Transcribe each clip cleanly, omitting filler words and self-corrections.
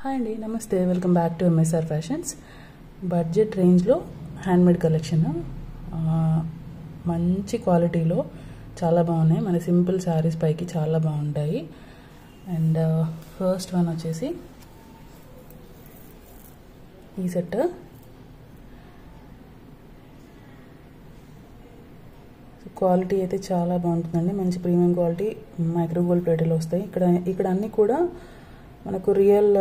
Hi అండి, నమస్తే. Welcome back to MSR fashions. Budget రేంజ్లో హ్యాండ్మేడ్ కలెక్షన్, మంచి క్వాలిటీలో చాలా బాగున్నాయి. మన సింపుల్ శారీస్ పైకి చాలా బాగుంటాయి. అండ్ ఫస్ట్ వన్ వచ్చేసి ఈ సెట్. క్వాలిటీ అయితే చాలా బాగుంటుందండి. మంచి ప్రీమియం క్వాలిటీ మైక్రో గోల్డ్ ప్లేటెలు వస్తాయి. ఇక్కడ అన్నీ కూడా మనకు రియల్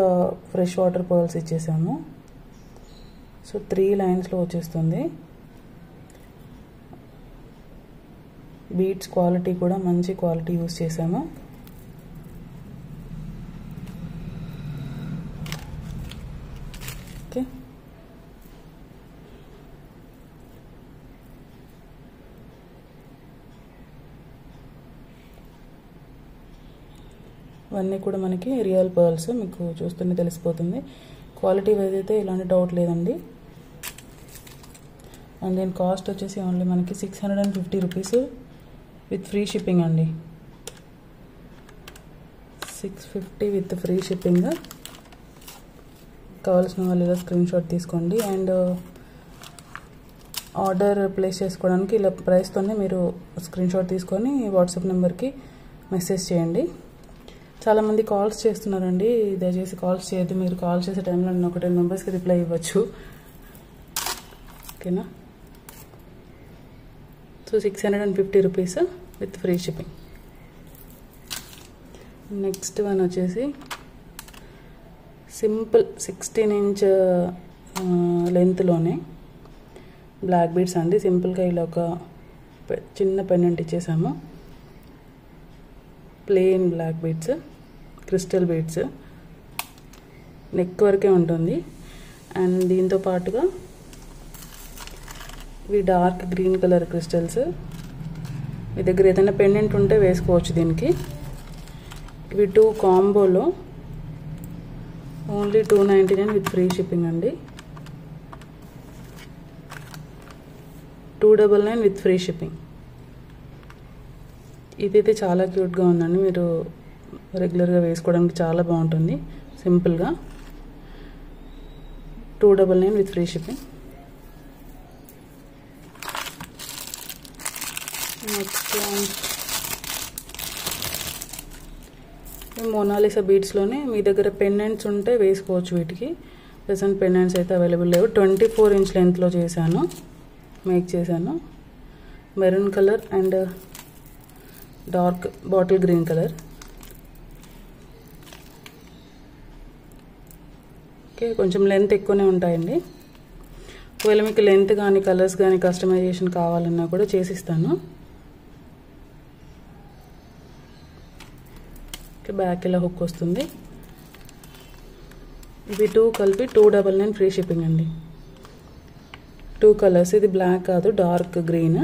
ఫ్రెష్ వాటర్ పర్ల్స్ ఇచ్చేసాము. సో 3 లైన్స్లో వచ్చేస్తుంది. బీడ్స్ క్వాలిటీ కూడా మంచి క్వాలిటీ యూస్ చేసాము. ఓకే, ఇవన్నీ కూడా మనకి రియల్ పర్ల్స్, మీకు చూస్తూనే తెలిసిపోతుంది. క్వాలిటీ వైజ్ అయితే ఇలాంటి డౌట్ లేదండి. అండ్ దీని కాస్ట్ వచ్చేసి ఓన్లీ మనకి 650 రూపీస్ విత్ ఫ్రీ షిప్పింగ్ అండి. 650 విత్ ఫ్రీ షిప్పింగ్. కావాల్సిన వాళ్ళు ఇలా స్క్రీన్ షాట్ తీసుకోండి. అండ్ ఆర్డర్ ప్లేస్ చేసుకోవడానికి ఇలా ప్రైస్తోనే మీరు స్క్రీన్ షాట్ తీసుకొని వాట్సాప్ నెంబర్కి మెసేజ్ చేయండి. చాలామంది కాల్స్ చేస్తున్నారండి, దయచేసి కాల్స్ చేయొద్దు. మీరు కాల్ చేసే టైంలో నేను ఒక 10 మెంబర్స్కి రిప్లై ఇవ్వచ్చు, ఓకేనా? So 650 rupees with free shipping. Next one వచ్చేసి సింపుల్ 16 ఇంచ్ లెంత్లోనే బ్లాక్ బీడ్స్ అండి. సింపుల్గా ఇలా ఒక చిన్న పెండెంట్ ఇచ్చేసాము. Plain black beads, crystal beads, neck వరకే ఉంటుంది. అండ్ దీంతో పాటుగా ఇవి డార్క్ గ్రీన్ కలర్ క్రిస్టల్స్. మీ దగ్గర ఏదైనా పెండెంట్ ఉంటే వేసుకోవచ్చు దీనికి. ఇవి 2 కాంబోలో ఓన్లీ 299 విత్ ఫ్రీ షిప్పింగ్ అండి. 299 విత్ ఫ్రీ షిప్పింగ్. ఇదైతే చాలా క్యూట్గా ఉందండి. మీరు రెగ్యులర్గా వేసుకోవడానికి చాలా బాగుంటుంది. సింపుల్గా 299 with free shipping. Next Mona Lisa బీడ్స్లోనే మీ దగ్గర పెండెంట్స్ ఉంటే వేసుకోవచ్చు. వీటికి ప్రెసెంట్ పెండెంట్స్ అయితే అవైలబుల్ లేవు. 24 ఇంచ్ లెంత్లో మేక్ చేశాను. Maroon colour and dark bottle green colour. Okay, కొంచెం లెంత్ ఎక్కువనే ఉంటాయండి. ఒకవేళ మీకు లెంత్ కానీ కలర్స్ కానీ కస్టమైజేషన్ కావాలన్నా కూడా చేసిస్తాను. ఓకే, బ్యాక్ ఇలా హుక్ వస్తుంది. ఇవి 2 కలిపి 299 ఫ్రీ షిప్పింగ్ అండి. 2 కలర్స్, ఇది బ్లాక్ కాదు, dark green.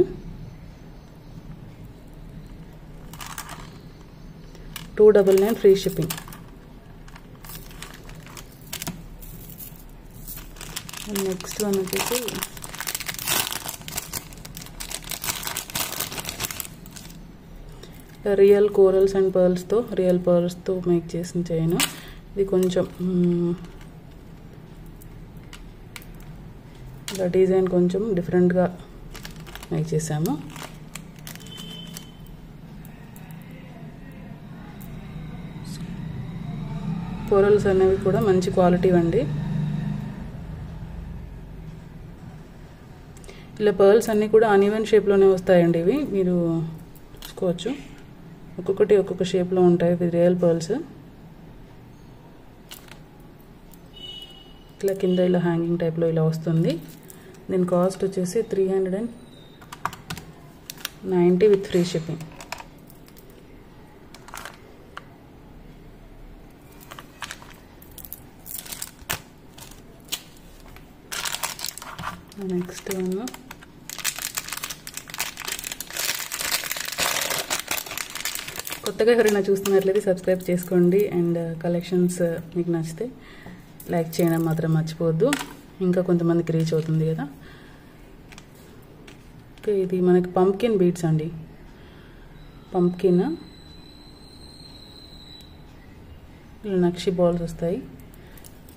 299 free shipping. Next one వచ్చేసి రియల్ కోరల్స్ అండ్ రియల్ పర్ల్స్తో మేక్ చేసిన చైన్. ఇది కొంచెం ఇలా డిజైన్ కొంచెం డిఫరెంట్గా మేక్ చేసాము. కోరల్స్ అనేవి కూడా మంచి క్వాలిటీ అండి. ఇలా పర్ల్స్ అన్నీ కూడా అన్ఈవెన్ షేప్లోనే వస్తాయండి. ఇవి మీరు చూసుకోవచ్చు, ఒక్కొక్కటి ఒక్కొక్క షేప్లో ఉంటాయి. ఇవి రియల్ పర్ల్స్. ఇట్లా కింద ఇలా హ్యాంగింగ్ టైప్లో ఇలా వస్తుంది. దీని కాస్ట్ వచ్చేసి 390 with free shipping. Next one కొత్తగా ఎవరైనా చూస్తున్నట్లయితే సబ్స్క్రైబ్ చేసుకోండి. అండ్ కలెక్షన్స్ మీకు నచ్చితే లైక్ చేయడం మాత్రం మర్చిపోవద్దు, ఇంకా కొంతమందికి రీచ్ అవుతుంది కదా. ఓకే, ఇది మనకి పంప్కిన్ బీడ్స్ అండి. పంప్కిన్ ఇలా నక్షి బాల్స్ వస్తాయి.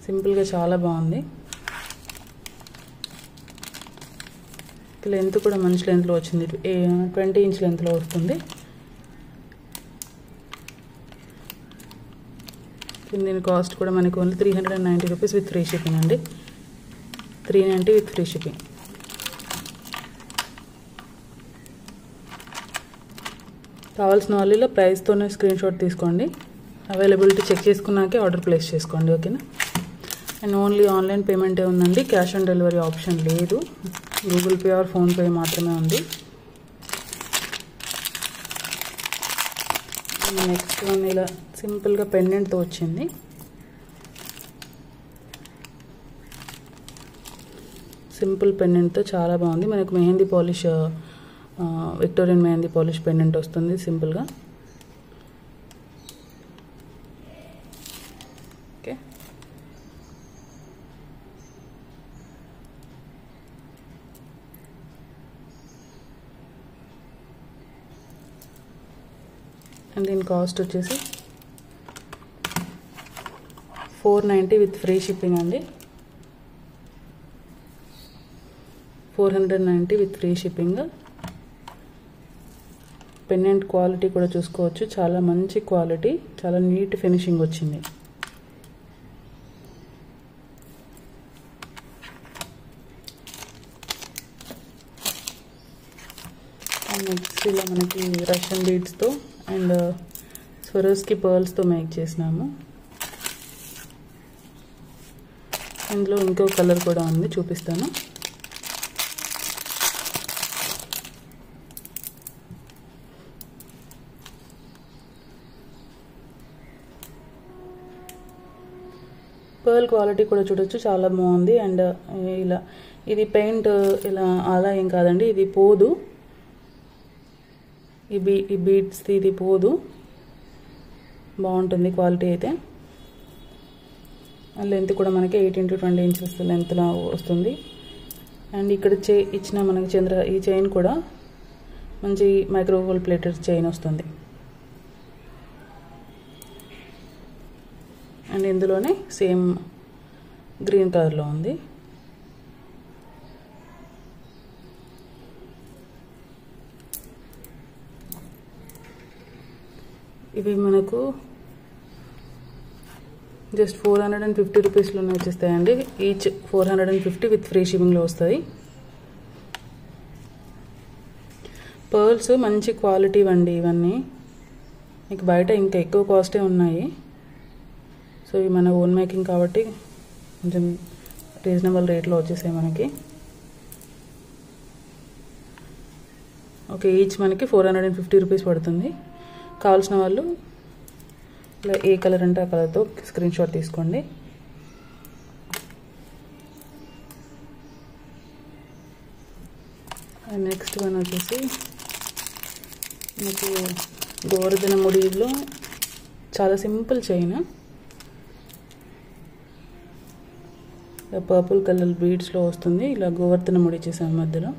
సింపుల్గా చాలా బాగుంది. లెంత్ కూడా మంచి లెంత్లో వచ్చింది, 20 ఇంచ్ లెంత్లో వస్తుంది. దీని కాస్ట్ కూడా మనకు only 390 rupees with free shipping అండి. 390 విత్ ఫ్రీ షిప్పింగ్. కావాల్సిన వాళ్ళు ప్రైస్తోనే స్క్రీన్ షాట్ తీసుకోండి. అవైలబిలిటీ చెక్ చేసుకున్నాకే ఆర్డర్ ప్లేస్ చేసుకోండి. ఓకేనా. అండ్ ఓన్లీ ఆన్లైన్ పేమెంటే ఉందండి, క్యాష్ ఆన్ డెలివరీ ఆప్షన్ లేదు. గూగుల్ పే ఆర్ ఫోన్పే మాత్రమే ఉంది. నెక్స్ట్ వన్ ఇలా సింపుల్గా పెండెంట్తో వచ్చింది. సింపుల్ పెండెంట్తో చాలా బాగుంది. మనకు mehndi polish, Victorian mehndi polish pendant వస్తుంది సింపుల్గా. ఓకే. అండ్ దీని కాస్ట్ వచ్చేసి 490 విత్ ఫ్రీ షిప్పింగ్ అండి. 490 with free shipping. Pendant quality కూడా చూసుకోవచ్చు, చాలా మంచి క్వాలిటీ, చాలా నీట్ ఫినిషింగ్ వచ్చింది. అండ్ నెక్స్ట్ ఇలా మనకి రష్యన్ బీడ్స్తో అండ్ స్వరోస్కి పర్ల్స్తో మేక్ చేసినాము. ఇందులో ఇంకో కలర్ కూడా ఉంది, చూపిస్తాను. పర్ల్ క్వాలిటీ కూడా చూడొచ్చు, చాలా బాగుంది. అండ్ ఇలా ఇది పెయింట్ ఇలా అలా ఏం కాదండి, ఇది పోదు. ఈ బీడ్స్ది ఇది పోదు, బాగుంటుంది క్వాలిటీ అయితే. లెంత్ కూడా మనకి 18 to 20 ఇంచెస్ లెంత్లో వస్తుంది. అండ్ ఇక్కడ ఇచ్చిన మనకి ఈ చైన్ కూడా మంచి మైక్రోగోల్డ్ ప్లేటెడ్ చైన్ వస్తుంది. అండ్ ఇందులోనే సేమ్ గ్రీన్ కలర్లో ఉంది. ఇవి మనకు జస్ట్ 450 రూపీస్లోనే వచ్చేస్తాయండి. ఈచ్ 450 విత్ ఫ్రీ షిప్పింగ్లో వస్తాయి. పర్ల్స్ మంచి క్వాలిటీ అండి ఇవన్నీ. మీకు బయట ఇంకా ఎక్కువ కాస్టే ఉన్నాయి. సో ఇవి మన ఓన్ మేకింగ్ కాబట్టి కొంచెం రీజనబుల్ రేట్లో వచ్చేసాయి మనకి. ఓకే, ఈచ్ మనకి 450 రూపీస్ పడుతుంది. కావాల్సిన వాళ్ళు ఇలా ఏ కలర్ అంటే ఆ కలర్తో స్క్రీన్ షాట్ తీసుకోండి. అండ్ నెక్స్ట్ వన్ వచ్చేసి మీకు గోవర్ధన ముడిలో చాలా సింపుల్ చైన్, పర్పుల్ కలర్ బీడ్స్లో వస్తుంది. ఇలా గోవర్ధన ముడి చేసాను మధ్యలో.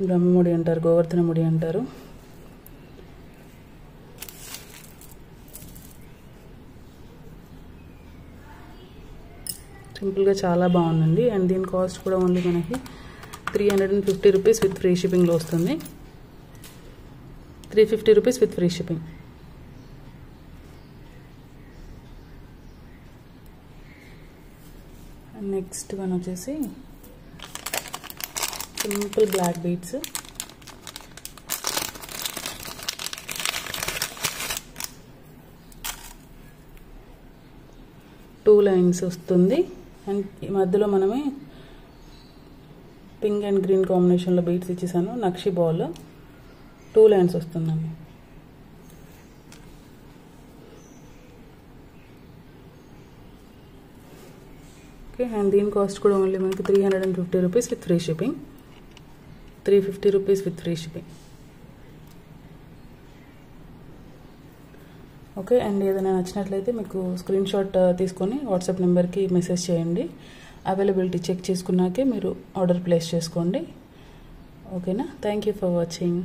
బ్రహ్మముడి అంటారు, గోవర్ధన ముడి అంటారు. సింపుల్గా చాలా బాగుందండి. అండ్ దీని కాస్ట్ కూడా ఓన్లీ మనకి 350 రూపీస్ విత్ ఫ్రీ షిప్పింగ్లో వస్తుంది. 350 rupees with free shipping. And next one వచ్చేసి simple black beads. Two lines వస్తుంది. అండ్ ఈ మధ్యలో మనమే పింక్ అండ్ గ్రీన్ కాంబినేషన్లో బీడ్స్ ఇచ్చేసాను. నక్షి బాల్ 2 లైన్స్ వస్తుందండి. ఓకే, అండ్ దీని కాస్ట్ కూడా ఓన్లీ మనకి 350 rupees with free shipping. 350 rupees with free shipping. Okay, and ఏదైనా నచ్చినట్లయితే మీకు స్క్రీన్ షాట్ తీసుకొని వాట్సాప్ నెంబర్కి మెసేజ్ చేయండి. అవైలబిలిటీ చెక్ చేసుకున్నాకే మీరు ఆర్డర్ ప్లేస్ చేసుకోండి. ఓకేనా. Thank you for watching.